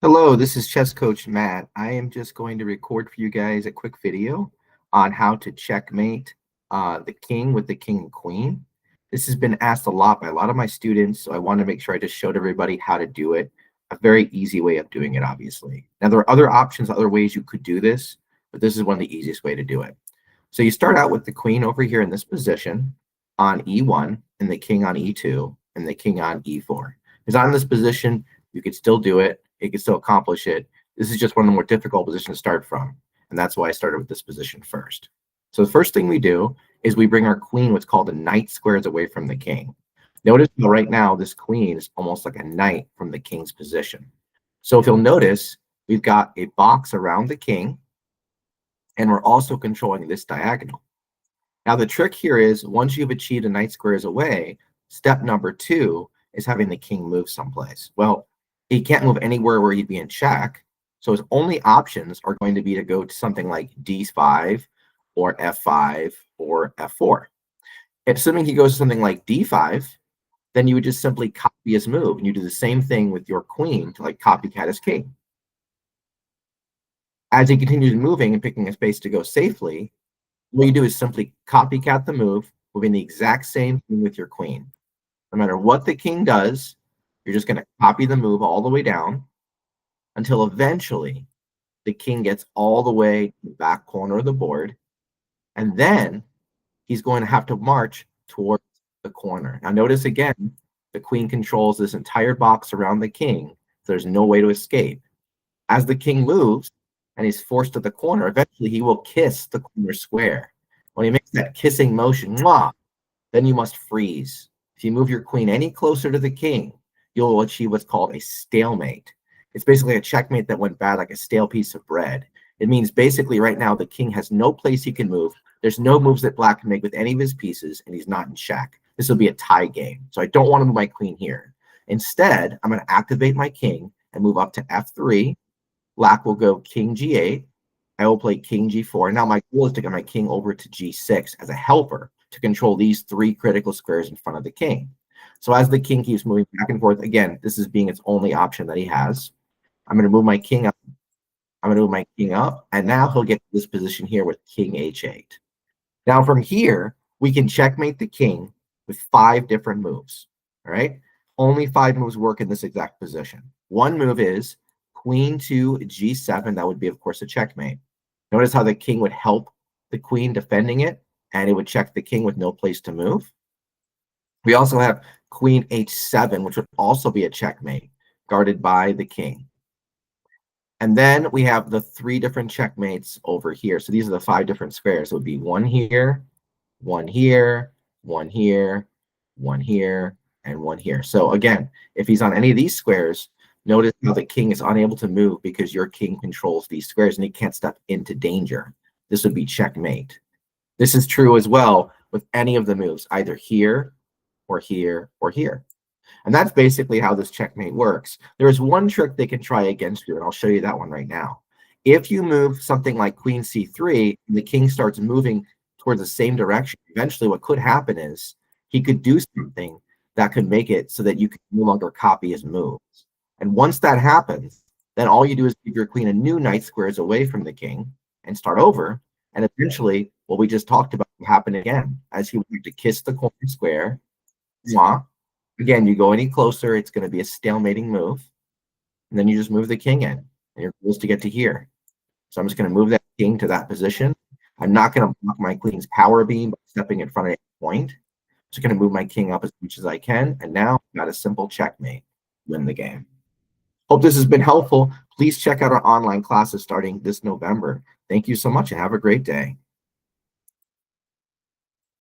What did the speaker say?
Hello, this is chess coach Matt. I am just going to record for you guys a quick video on how to checkmate the king with the king and queen. This has been asked a lot by a lot of my students, so I want to make sure I just showed everybody how to do it. A very easy way of doing it, obviously. Now, there are other options, other ways you could do this, but this is one of the easiest way to do it. So you start out with the queen over here in this position on E1, and the king on E2, and the king on E4. Because on this position, you could still do it. It can still accomplish it. This is just one of the more difficult positions to start from. And that's why I started with this position first. So the first thing we do is we bring our queen, what's called a knight squares, away from the king. Notice right now, this queen is almost like a knight from the king's position. So if you'll notice, we've got a box around the king, and we're also controlling this diagonal. Now the trick here is once you've achieved a knight squares away, step number 2 is having the king move someplace. Well, he can't move anywhere where he'd be in check. So his only options are going to be to go to something like D5 or F5 or F4. Assuming he goes to something like D5, then you would just simply copy his move. And you do the same thing with your queen to like copycat his king. As he continues moving and picking a space to go safely, what you do is simply copycat the move, moving the exact same thing with your queen. No matter what the king does, you're just going to copy the move all the way down until eventually the king gets all the way to the back corner of the board. And then he's going to have to march towards the corner. Now notice again, the queen controls this entire box around the king. So there's no way to escape. As the king moves and he's forced to the corner, eventually he will kiss the corner square. When he makes that kissing motion, mwah, then you must freeze. If you move your queen any closer to the king, you'll achieve what's called a stalemate. It's basically a checkmate that went bad, like a stale piece of bread. It means basically right now the king has no place he can move. There's no moves that black can make with any of his pieces, and he's not in check. This will be a tie game. So I don't want to move my queen here. Instead, I'm going to activate my king and move up to F3. Black will go king G8. I will play king G4. Now my goal is to get my king over to G6 as a helper to control these 3 critical squares in front of the king. So as the king keeps moving back and forth, again, this is being its only option that he has. I'm going to move my king up. I'm going to move my king up, and now he'll get to this position here with king H8. Now from here, we can checkmate the king with 5 different moves. All right? Only 5 moves work in this exact position. One move is queen to G7. That would be, of course, a checkmate. Notice how the king would help the queen defending it, and it would check the king with no place to move. We also have queen H7, which would also be a checkmate, guarded by the king. And then we have the 3 different checkmates over here. So these are the 5 different squares. It would be one here, one here, one here, one here, and one here. So again, if he's on any of these squares, notice how the king is unable to move because your king controls these squares and he can't step into danger. This would be checkmate. This is true as well with any of the moves, either here or here or here. And that's basically how this checkmate works. There is one trick they can try against you, and I'll show you that one right now. If you move something like queen C3, and the king starts moving towards the same direction, eventually what could happen is he could do something that could make it so that you can no longer copy his moves. And once that happens, then all you do is give your queen a new knight squares away from the king and start over. And eventually, what we just talked about will happen again, as he would have to kiss the corner square. Mwah. Again, you go any closer, it's going to be a stalemating move. And then you just move the king in. And your goal is to get to here. So I'm just going to move that king to that position. I'm not going to block my queen's power beam by stepping in front of a point. I'm just going to move my king up as much as I can. And now I've got a simple checkmate. Win the game. Hope this has been helpful. Please check out our online classes starting this November. Thank you so much and have a great day.